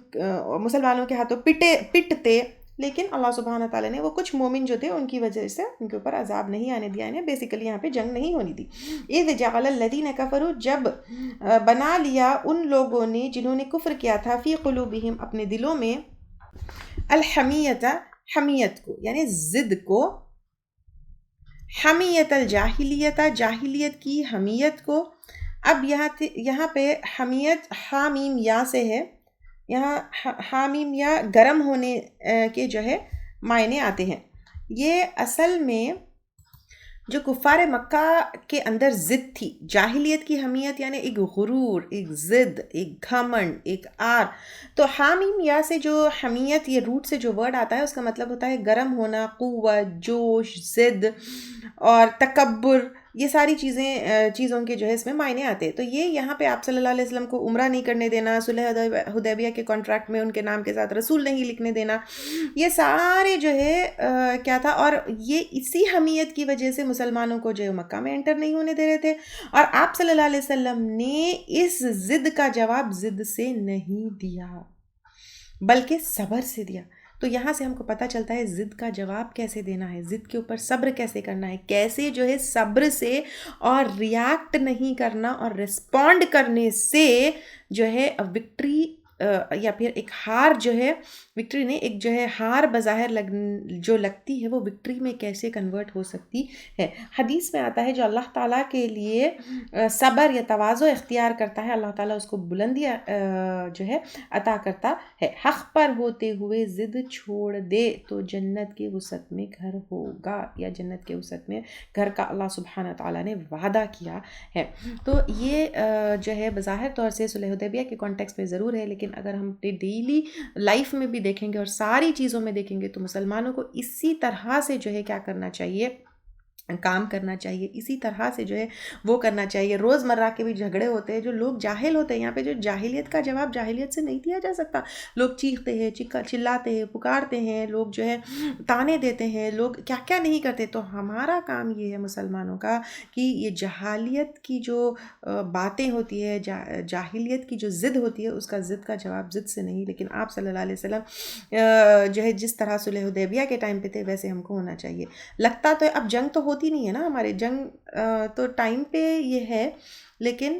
مسلمانوں کے ہاتھوں پٹتے، لیکن اللہ سبحانہ تعالیٰ نے وہ کچھ مومن جو تھے ان کی وجہ سے ان کے اوپر عذاب نہیں آنے دیا، یعنی بیسیکلی یہاں پہ جنگ نہیں ہونی تھی۔ اذ جعل الذین کفروا، جب بنا لیا ان لوگوں نے جنہوں نے کفر کیا تھا، فی قلوبہم، اپنے دلوں میں، الحمیت، حمیت کو یعنی ضد کو، حمیت الجاہلیت، جاہلیت کی حمیت کو۔ اب یہاں پہ حمیت حامیم یا سے ہے، یہاں حامیم یا گرم ہونے کے جو ہے معنی آتے ہیں۔ یہ اصل میں جو کفار مکہ کے اندر ضد تھی، جاہلیت کی حمیت یعنی ایک غرور، ایک ضد، ایک گھمنڈ، ایک آر۔ تو حامیم یا سے جو حمیت، یہ روٹ سے جو ورڈ آتا ہے اس کا مطلب ہوتا ہے گرم ہونا، قوت، جوش، ضد اور تکبر، یہ ساری چیزوں کے جو ہے اس میں معنی آتے ہیں۔ تو یہ یہاں پہ آپ صلی اللہ علیہ وسلم کو عمرہ نہیں کرنے دینا، صلح حدیبیہ کے کانٹریکٹ میں ان کے نام کے ساتھ رسول نہیں لکھنے دینا، یہ سارے جو ہے کیا تھا، اور یہ اسی حمیت کی وجہ سے مسلمانوں کو جو ہے مکہ میں انٹر نہیں ہونے دے رہے تھے، اور آپ صلی اللہ علیہ وسلم نے اس ضد کا جواب ضد سے نہیں دیا بلکہ صبر سے دیا۔ تو یہاں سے ہم کو پتہ چلتا ہے ضد کا جواب کیسے دینا ہے، ضد کے اوپر صبر کیسے کرنا ہے، کیسے جو ہے صبر سے اور ریاکٹ نہیں کرنا اور ریسپونڈ کرنے سے جو ہے وکٹری یا پھر ایک ہار جو ہے، وکٹری نہیں، ایک جو ہے ہار بظاہر جو لگتی ہے وہ وکٹری میں کیسے کنورٹ ہو سکتی ہے۔ حدیث میں آتا ہے جو اللہ تعالیٰ کے لیے صبر یا تواضع اختیار کرتا ہے، اللہ تعالیٰ اس کو بلندی جو ہے عطا کرتا ہے۔ حق پر ہوتے ہوئے ضد چھوڑ دے تو جنت کے وسعت میں گھر ہوگا، یا جنت کے وسعت میں گھر کا اللہ سبحانہ تعالیٰ نے وعدہ کیا ہے۔ تو یہ جو ہے بظاہر طور سے صلح حدیبیہ کے کانٹیکسٹ میں ضرور ہے، لیکن اگر ہم ڈیلی لائف میں بھی دیکھیں گے اور ساری چیزوں میں دیکھیں گے تو مسلمانوں کو اسی طرح سے جو ہے کیا کرنا چاہیے، کام کرنا چاہیے، اسی طرح سے جو ہے وہ کرنا چاہیے۔ روز مرہ کے بھی جھگڑے ہوتے ہیں، جو لوگ جاہل ہوتے ہیں، یہاں پہ جو جاہلیت کا جواب جاہلیت سے نہیں دیا جا سکتا۔ لوگ چیختے ہیں، چلاتے ہیں، پکارتے ہیں، لوگ جو ہے تانے دیتے ہیں، لوگ کیا کیا نہیں کرتے۔ تو ہمارا کام یہ ہے مسلمانوں کا کہ یہ جہالیت کی جو باتیں ہوتی ہے، جاہلیت کی جو ضد ہوتی ہے، اس کا ضد کا جواب ضد سے نہیں، لیکن آپ صلی اللہ علیہ وسلم جو ہے جس طرح صلح حدیبیہ کے ٹائم پہ تھے ویسے ہم کو ہونا چاہیے۔ لگتا تو اب جنگ تو ہوتی نہیں ہے نا ہمارے، جنگ تو ٹائم پہ یہ ہے، لیکن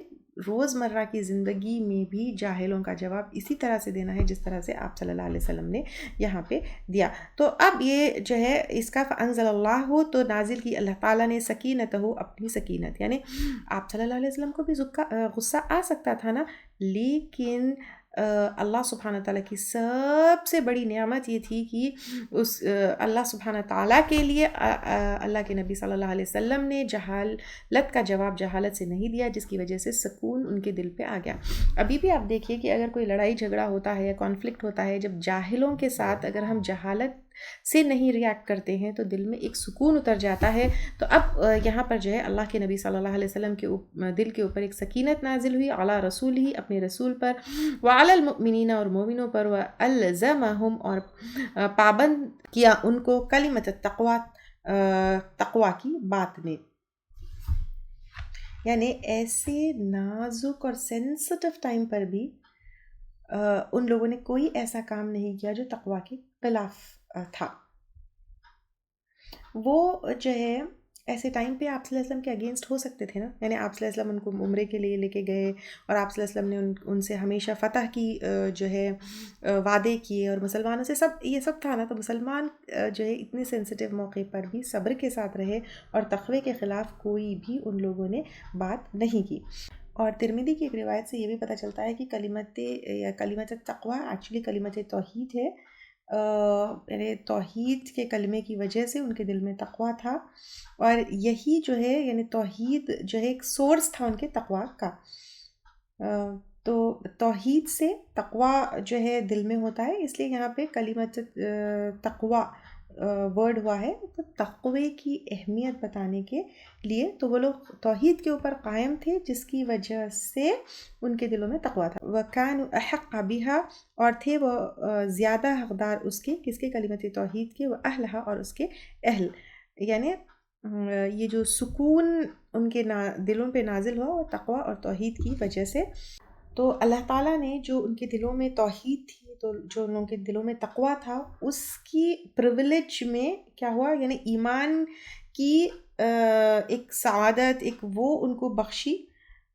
روز مرہ کی زندگی میں بھی جاہلوں کا جواب اسی طرح سے دینا ہے جس طرح سے آپ صلی اللہ علیہ وسلم نے یہاں پہ دیا۔ تو اب یہ جو ہے اس کا فانزل اللہ ہو، تو نازل کی اللہ تعالیٰ نے سکینت ہو، اپنی سکینت، یعنی آپ صلی اللہ علیہ وسلم کو بھی غصہ آ سکتا تھا نا، لیکن اللہ سبحانہ تعالیٰ کی سب سے بڑی نعمت یہ تھی کہ اس اللہ سبحانہ تعالیٰ کے لیے اللہ کے نبی صلی اللہ علیہ وسلم نے جہالت کا جواب جہالت سے نہیں دیا، جس کی وجہ سے سکون ان کے دل پہ آ گیا۔ ابھی بھی آپ دیکھیے کہ اگر کوئی لڑائی جھگڑا ہوتا ہے یا کانفلکٹ ہوتا ہے، جب جاہلوں کے ساتھ اگر ہم جہالت سے نہیں ریاکٹ کرتے ہیں تو دل میں ایک سکون اتر جاتا ہے. تو اب یہاں پر جو ہے اللہ کے نبی صلی اللہ علیہ وسلم کے دل کے اوپر ایک سکینت نازل ہوئی علی رسول ہی اپنے رسول پر وعلی المؤمنین اور مومنوں پر والزمہم اور پابند کیا ان کو کلمۃ تقوی کی بات نے. یعنی ایسے نازک اور سینسٹیو ٹائم پر بھی ان لوگوں نے کوئی ایسا کام نہیں کیا جو تقوی کے خلاف تھا. وہ جو ہے ایسے ٹائم پہ آپ صلی اللہ علیہ وسلم کے اگینسٹ ہو سکتے تھے نا. یعنی آپ صلی اللہ علیہ وسلم ان کو عمرے کے لیے لے کے گئے اور آپ صلی اللہ علیہ وسلم نے ان سے ہمیشہ فتح کی جو ہے وعدے کیے اور مسلمانوں سے یہ سب تھا نا. تو مسلمان جو ہے اتنے سینسٹیو موقع پر بھی صبر کے ساتھ رہے اور تقوی کے خلاف کوئی بھی ان لوگوں نے بات نہیں کی. اور ترمذی کی ایک روایت سے یہ بھی پتہ چلتا ہے کہ کلمت تقوی ایکچولی کلمت توحید ہے. یعنی توحید کے کلمے کی وجہ سے ان کے دل میں تقوی تھا اور یہی جو ہے یعنی توحید جو ہے ایک سورس تھا ان کے تقوی کا. تو توحید سے تقوی جو ہے دل میں ہوتا ہے, اس لیے یہاں پہ کلمت تقوی ورڈ ہوا ہے. تو تقوی کی اہمیت بتانے کے لیے تو وہ لوگ توحید کے اوپر قائم تھے جس کی وجہ سے ان کے دلوں میں تقوی تھا. وَكَانُوا أَحَقَّ بِهَا اور تھے وہ زیادہ حقدار اس کے کس کے کلمت توحید کے وَأَهْلَهَا اور اس کے اہل. یعنی یہ جو سکون ان کے دلوں پہ نازل ہوا وہ تقوی اور توحید کی وجہ سے. تو اللہ تعالیٰ نے جو ان کے دلوں میں توحید تھی تو جو ان کے دلوں میں تقوی تھا اس کی پریویلیج میں کیا ہوا یعنی ایمان کی ایک سعادت ایک وہ ان کو بخشی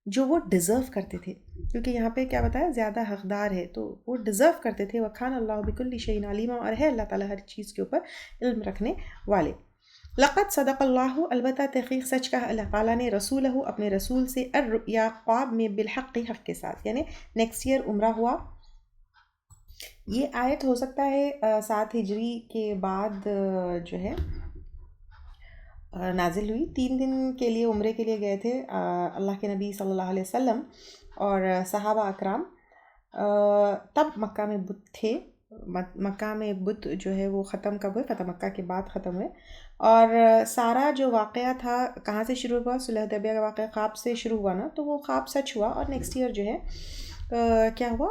جو وہ ڈیزرو کرتے تھے. کیونکہ یہاں پہ کیا بتایا زیادہ حقدار ہے تو وہ ڈیزرو کرتے تھے. وَكَانَ اللَّهُ بِكُلِّ شَيْءٍ عَلِيمًا اور ہے اللہ تعالیٰ ہر چیز کے اوپر علم رکھنے والے. لقد صدق اللہ البتہ تحقیق سچ کہا اللہ تعالیٰ نے رسولہ اپنے رسول سے الرؤیا خواب میں بالحق حق کے ساتھ. یعنی نیکسٹ ایئر عمرہ ہوا. یہ آیت ہو سکتا ہے 7 ہجری کے بعد جو ہے نازل ہوئی. 3 دن کے لیے عمرے کے لیے گئے تھے اللہ کے نبی صلی اللہ علیہ وسلم اور صحابہ اکرام. تب مکہ میں بت تھے. مکہ میں بت جو ہے وہ ختم کب ہوئے فتح مکہ کے بعد ختم ہوئے. اور سارا جو واقعہ تھا کہاں سے شروع ہوا صلح حدیبیہ کا واقعہ خواب سے شروع ہوا نا. تو وہ خواب سچ ہوا اور نیکسٹ ایئر جو ہے کیا ہوا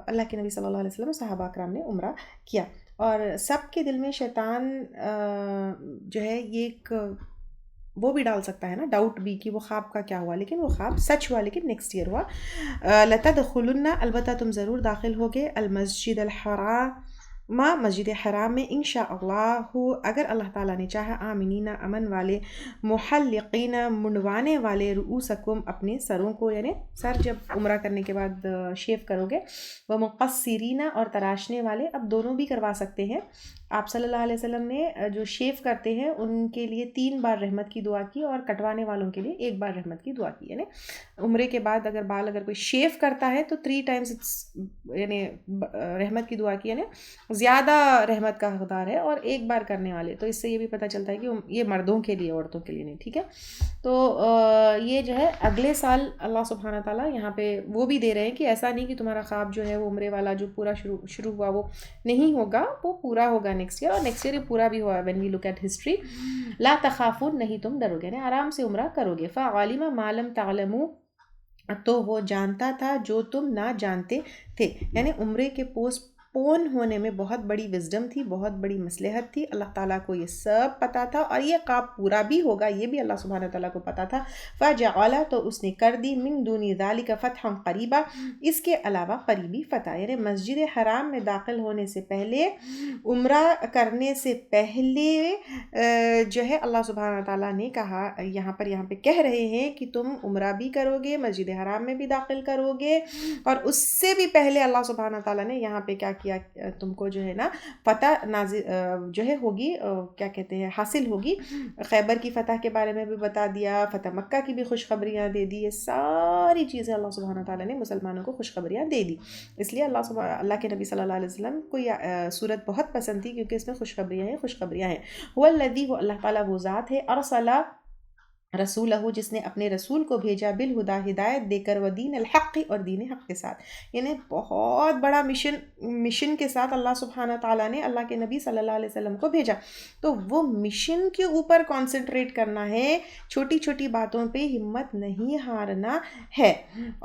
اللہ کے نبی صلی اللہ علیہ وسلم صحابہ اکرام نے عمرہ کیا. اور سب کے دل میں شیطان جو ہے یہ ایک وہ بھی ڈال سکتا ہے نا ڈاؤٹ بھی کہ وہ خواب کا کیا ہوا, لیکن وہ خواب سچ ہوا لیکن نیکسٹ ایئر ہوا. لَتَدْخُلُنَّ البتہ تم ضرور داخل ہوگے المسجد الحرام مسجد حرام میں انشاءاللہ اگر اللہ تعالیٰ نے چاہا آمنین امن والے محلقین منڈوانے والے رؤوسکم اپنے سروں کو. یعنی سر جب عمرہ کرنے کے بعد شیو کرو گے. ومقصرین اور تراشنے والے. اب دونوں بھی کروا سکتے ہیں. آپ صلی اللہ علیہ وسلم نے جو شیو کرتے ہیں ان کے لیے 3 بار رحمت کی دعا کی اور کٹوانے والوں کے لیے 1 بار رحمت کی دعا کی. یعنی عمرے کے بعد اگر کوئی شیو کرتا ہے تو 3 ٹائمز یعنی رحمت کی دعا کی یعنی زیادہ رحمت کا حقدار ہے. اور 1 بار کرنے والے تو اس سے یہ بھی پتہ چلتا ہے کہ یہ مردوں کے لیے عورتوں کے لیے نہیں. ٹھیک ہے. تو یہ جو ہے اگلے سال اللہ سبحانہ تعالیٰ یہاں پہ وہ بھی دے رہے ہیں کہ ایسا نہیں کہ تمہارا خواب جو ہے وہ عمرے والا جو پورا شروع ہوا وہ نہیں ہوگا, وہ پورا ہوگا نیکسٹ ایئر. اور نیکسٹ ایئر پورا بھی ہوا. When we look at history لا تخافون نہیں تم ڈرو گے یعنی آرام سے عمرہ کرو گے. فعلم ما لم تعلموا تو وہ جانتا تھا جو تم نہ جانتے تھے. یعنی عمرے کے پوسٹ پون ہونے میں بہت بڑی وزڈم تھی, بہت بڑی مصلحت تھی. اللہ تعالیٰ کو یہ سب پتہ تھا اور یہ خواب پورا بھی ہوگا یہ بھی اللہ سبحانہ تعالیٰ کو پتہ تھا. فجعل تو اس نے کر دی من دون ذالک فتحا قریبا اس کے علاوہ قریبی فتح. یعنی مسجد حرام میں داخل ہونے سے پہلے عمرہ کرنے سے پہلے جو ہے اللہ سبحانہ تعالیٰ نے کہا یہاں پہ کہہ رہے ہیں کہ تم عمرہ بھی کرو گے مسجد حرام میں بھی داخل کرو گے. اور اس سے بھی پہلے اللہ سبحانہ تعالیٰ نے یہاں پہ کیا تم کو جو ہے نا فتح جو ہے ہوگی کیا کہتے ہیں حاصل ہوگی. خیبر کی فتح کے بارے میں بھی بتا دیا, فتح مکہ کی بھی خوشخبریاں دے دی. یہ ساری چیزیں اللہ سبحانہ تعالیٰ نے مسلمانوں کو خوشخبریاں دے دی. اس لیے اللہ کے نبی صلی اللہ علیہ وسلم کو یہ صورت بہت پسند تھی کیونکہ اس میں خوشخبریاں ہیں. هو الذی وہ اللہ تعالیٰ وہ ذات ہے ارسل رسولہ جس نے اپنے رسول کو بھیجا بالہدا ہدایت دے کر و دین الحق اور دین حق کے ساتھ، یعنی بہت بڑا مشن کے ساتھ اللہ سبحانہ تعالیٰ نے اللہ کے نبی صلی اللہ علیہ وسلم کو بھیجا، تو وہ مشن کے اوپر کانسنٹریٹ کرنا ہے، چھوٹی چھوٹی باتوں پہ ہمت نہیں ہارنا ہے،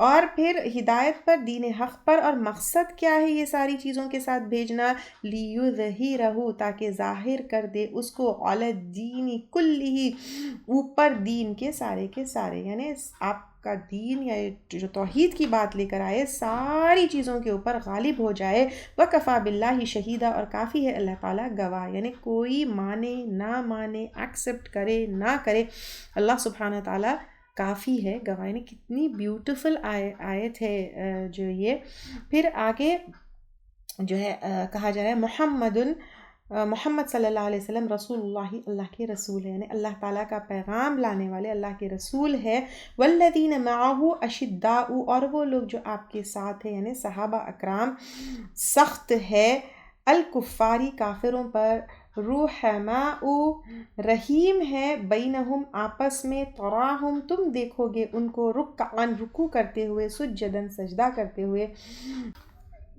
اور پھر ہدایت پر دین حق پر، اور مقصد کیا ہے یہ ساری چیزوں کے ساتھ بھیجنا، لیظہرہ تاکہ ظاہر کر دے اس کو، علی الدین کلہ اوپر دین کے سارے، یعنی آپ کا دین یا جو توحید کی بات لے کر آئے ساری چیزوں کے اوپر غالب ہو جائے، وَكَفَى بِاللَّهِ شہیدہ اور کافی ہے اللہ تعالیٰ گواہ، یعنی کوئی مانے نہ مانے، ایکسیپٹ کرے نہ کرے، اللہ سبحانہ تعالیٰ کافی ہے گواہ، یعنی کتنی بیوٹیفل آیت ہے جو یہ۔ پھر آگے جو ہے کہا جا رہا ہے محمد صلی اللہ علیہ وسلم رسول اللہ، اللہ کے رسول ہے، یعنی اللہ تعالیٰ کا پیغام لانے والے اللہ کے رسول ہے، والذین معہ اشداء اور وہ لوگ جو آپ کے ساتھ ہیں یعنی صحابہ اکرام سخت ہے، الکفاری کافروں پر، رحماء رحیم ہے، بینہم آپس میں، تراہم تم دیکھو گے ان کو، رکعن رکوع کرتے ہوئے، سجدن سجدہ کرتے ہوئے،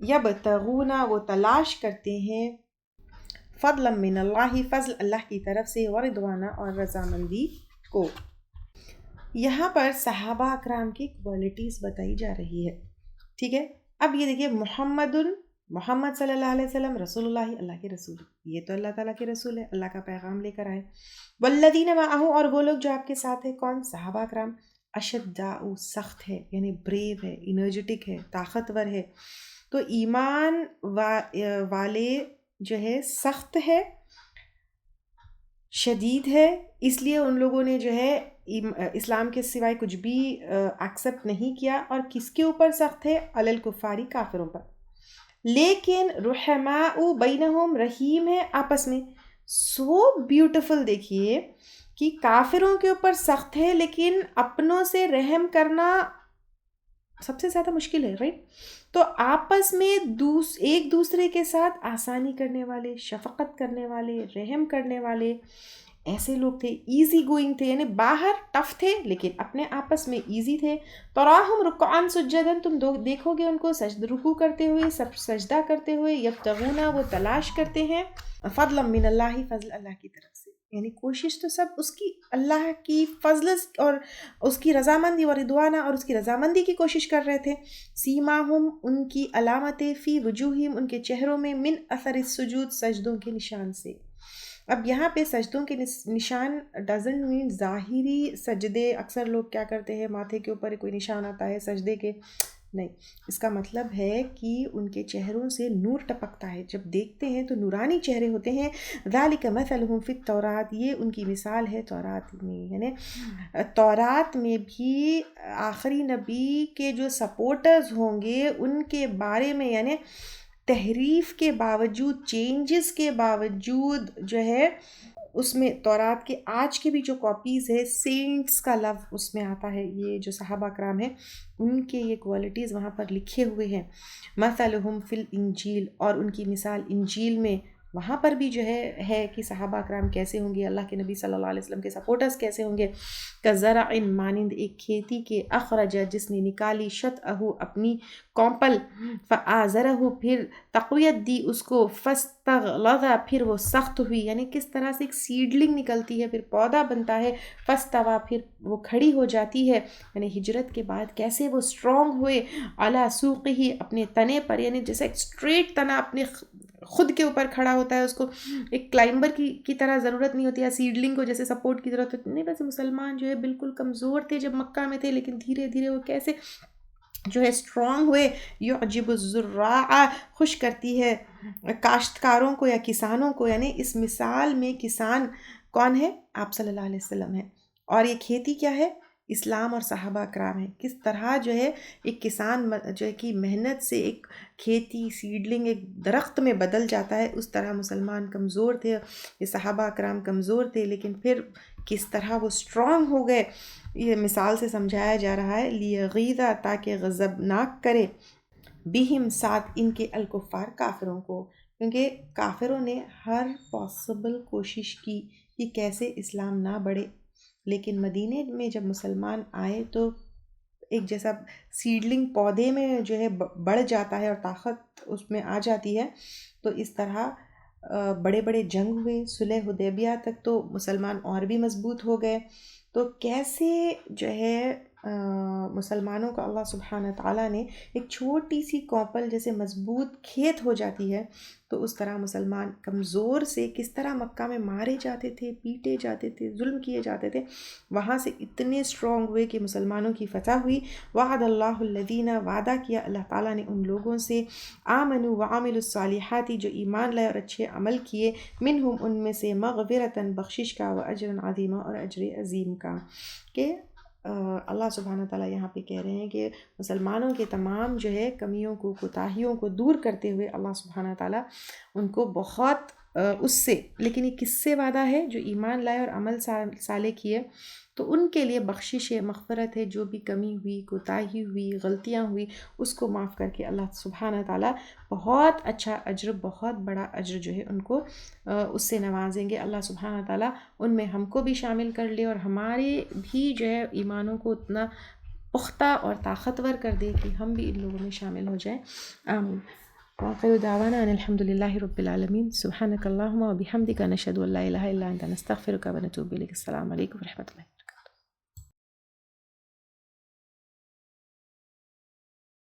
یبتغون وہ تلاش کرتے ہیں، فضلا من اللہ فضل اللہ کی طرف سے، ورضوانا اور رضامندی کو۔ یہاں پر صحابہ اکرام کی کوالٹیز بتائی جا رہی ہے، ٹھیک ہے۔ اب یہ دیکھیے محمد صلی اللہ علیہ وسلم رسول اللہ، اللہ کے رسول، یہ تو اللہ تعالیٰ کے رسول ہے، اللہ کا پیغام لے کر آئے، والذین معہ اور وہ لوگ جو آپ کے ساتھ ہیں، کون؟ صحابہ اکرام، اشداء سخت ہے، یعنی بریو ہے، انرجیٹک ہے، طاقتور ہے، تو ایمان والے جو ہے سخت ہے، شدید ہے، اس لیے ان لوگوں نے جو ہے اسلام کے سوائے کچھ بھی ایکسیپٹ نہیں کیا، اور کس کے اوپر سخت ہے؟ علی الکفاری کافروں پر، لیکن رحماء بینہم رحیم ہے آپس میں، سو بیوٹیفل، دیکھیے کہ کافروں کے اوپر سخت ہے لیکن اپنوں سے رحم کرنا سب سے زیادہ مشکل ہے، رائٹ؟ تو آپس میں ایک دوسرے کے ساتھ آسانی کرنے والے، شفقت کرنے والے، رحم کرنے والے، ایسے لوگ تھے، ایزی گوئنگ تھے، یعنی باہر ٹف تھے لیکن اپنے آپس میں ایزی تھے، تراہم رکعن سجدن تم دیکھو گے ان کو رکوع کرتے ہوئے، سجدہ کرتے ہوئے، یبتغون وہ تلاش کرتے ہیں، فضلا من اللہ فضل اللہ کی طرف سے، یعنی کوشش تو سب اس کی اللہ کی فضل اور اس کی رضامندی و رضوانہ اور اس کی رضامندی کی کوشش کر رہے تھے، سیماہم ان کی علامتیں، فی وجوہہم ان کے چہروں میں، من اثر السجود سجدوں کے نشان سے۔ اب یہاں پہ سجدوں کے نشان ڈزنٹ مین ظاہری سجدے، اکثر لوگ کیا کرتے ہیں ماتھے کے اوپر کوئی نشان آتا ہے سجدے کے، نہیں، اس کا مطلب ہے کہ ان کے چہروں سے نور ٹپکتا ہے، جب دیکھتے ہیں تو نورانی چہرے ہوتے ہیں، ذالک مثلہم فی التوراۃ یہ ان کی مثال ہے تورات میں، یعنی تورات میں بھی آخری نبی کے جو سپورٹرز ہوں گے ان کے بارے میں، یعنی تحریف کے باوجود، چینجز کے باوجود جو ہے اس میں تورات کے آج کے بھی جو کاپیز ہے، سینٹس کا لفظ اس میں آتا ہے، یہ جو صحابہ کرام ہیں ان کے یہ کوالٹیز وہاں پر لکھے ہوئے ہیں، مثلہم فی الانجیل اور ان کی مثال انجیل میں، وہاں پر بھی جو ہے کہ صحابہ کرام کیسے ہوں گے، اللہ کے نبی صلی اللہ علیہ وسلم کے سپورٹرز کیسے ہوں گے، کزرع مانند ایک کھیتی کے، اخرج جس نے نکالی، شطأہ اپنی کومپل، فآزرہ پھر تقویت دی اس کو، فاستغلظ پھر وہ سخت ہوئی، یعنی کس طرح سے ایک سیڈلنگ نکلتی ہے پھر پودا بنتا ہے، فاستوی پھر وہ کھڑی ہو جاتی ہے، یعنی ہجرت کے بعد کیسے وہ اسٹرانگ ہوئے، علی سوقہ اپنے تنے پر، یعنی جیسے ایک اسٹریٹ تنا اپنے خود کے اوپر کھڑا ہوتا ہے، اس کو ایک کلائمبر کی طرح ضرورت نہیں ہوتی ہے، سیڈلنگ کو جیسے سپورٹ کی ضرورت ہوتی نہیں، ویسے مسلمان جو ہے بالکل کمزور تھے جب مکہ میں تھے، لیکن دھیرے دھیرے وہ کیسے جو ہے اسٹرانگ ہوئے، یعجب الزراع خوش کرتی ہے کاشتکاروں کو یا کسانوں کو، یعنی اس مثال میں کسان کون ہے؟ آپ صلی اللہ علیہ وسلم ہے، اور یہ کھیتی کیا ہے؟ اسلام اور صحابہ اکرام ہے، کس طرح جو ہے ایک کسان جو ہے کہ محنت سے ایک کھیتی سیڈلنگ ایک درخت میں بدل جاتا ہے، اس طرح مسلمان کمزور تھے، یہ صحابہ اکرام کمزور تھے لیکن پھر کس طرح وہ اسٹرانگ ہو گئے، یہ مثال سے سمجھایا جا رہا ہے، لیغیظ تاکہ غضبناک کرے، بہم ساتھ ان کے، الکفار کافروں کو، کیونکہ کافروں نے ہر پاسبل کوشش کی کہ کیسے اسلام نہ بڑھے، لیکن مدینے میں جب مسلمان آئے تو ایک جیسا سیڈلنگ پودے میں جو ہے بڑھ جاتا ہے اور طاقت اس میں آ جاتی ہے، تو اس طرح بڑے بڑے جنگ ہوئے، صلح حدیبیہ تک تو مسلمان اور بھی مضبوط ہو گئے۔ تو کیسے جو ہے مسلمانوں کو اللہ سبحانہ تعالیٰ نے ایک چھوٹی سی کوپل جیسے مضبوط کھیت ہو جاتی ہے، تو اس طرح مسلمان کمزور سے کس طرح مکہ میں مارے جاتے تھے، پیٹے جاتے تھے، ظلم کیے جاتے تھے، وہاں سے اتنے اسٹرانگ ہوئے کہ مسلمانوں کی فتح ہوئی۔ وعد اللہ الذین، وعدہ کیا اللہ تعالیٰ نے ان لوگوں سے، آمنوا وعملوا الصالحات، جو ایمان لائے اور اچھے عمل کیے، منہم ان میں سے، مغفرتاً بخشش کا، واجرا عظیما اور اجر عظیم کا، کہ اللہ سبحانہ تعالیٰ یہاں پہ کہہ رہے ہیں کہ مسلمانوں کے تمام جو ہے کمیوں کو، کوتاہیوں کو دور کرتے ہوئے اللہ سبحانہ تعالیٰ ان کو بہت اس سے، لیکن یہ کس سے وعدہ ہے؟ جو ایمان لائے اور عمل صالح کیے، تو ان کے لیے بخشش ہے، مغفرت ہے، جو بھی کمی ہوئی، کوتاہی ہوئی، غلطیاں ہوئی، اس کو معاف کر کے اللہ سبحانہ تعالیٰ بہت اچھا اجر، بہت بڑا اجر جو ہے ان کو اس سے نوازیں گے۔ اللہ سبحانہ تعالیٰ ان میں ہم کو بھی شامل کر لے اور ہمارے بھی جو ہے ایمانوں کو اتنا پختہ اور طاقتور کر دے کہ ہم بھی ان لوگوں میں شامل ہو جائیں۔ آمین۔ وآخر دعوانا ان الحمد للہ رب العالمین۔ سبحانک اللہم وبحمدک، نشہد ان لا الہ الا انت، نستغفرک ونتوب الیک۔ السلام علیکم ورحمۃ اللہ۔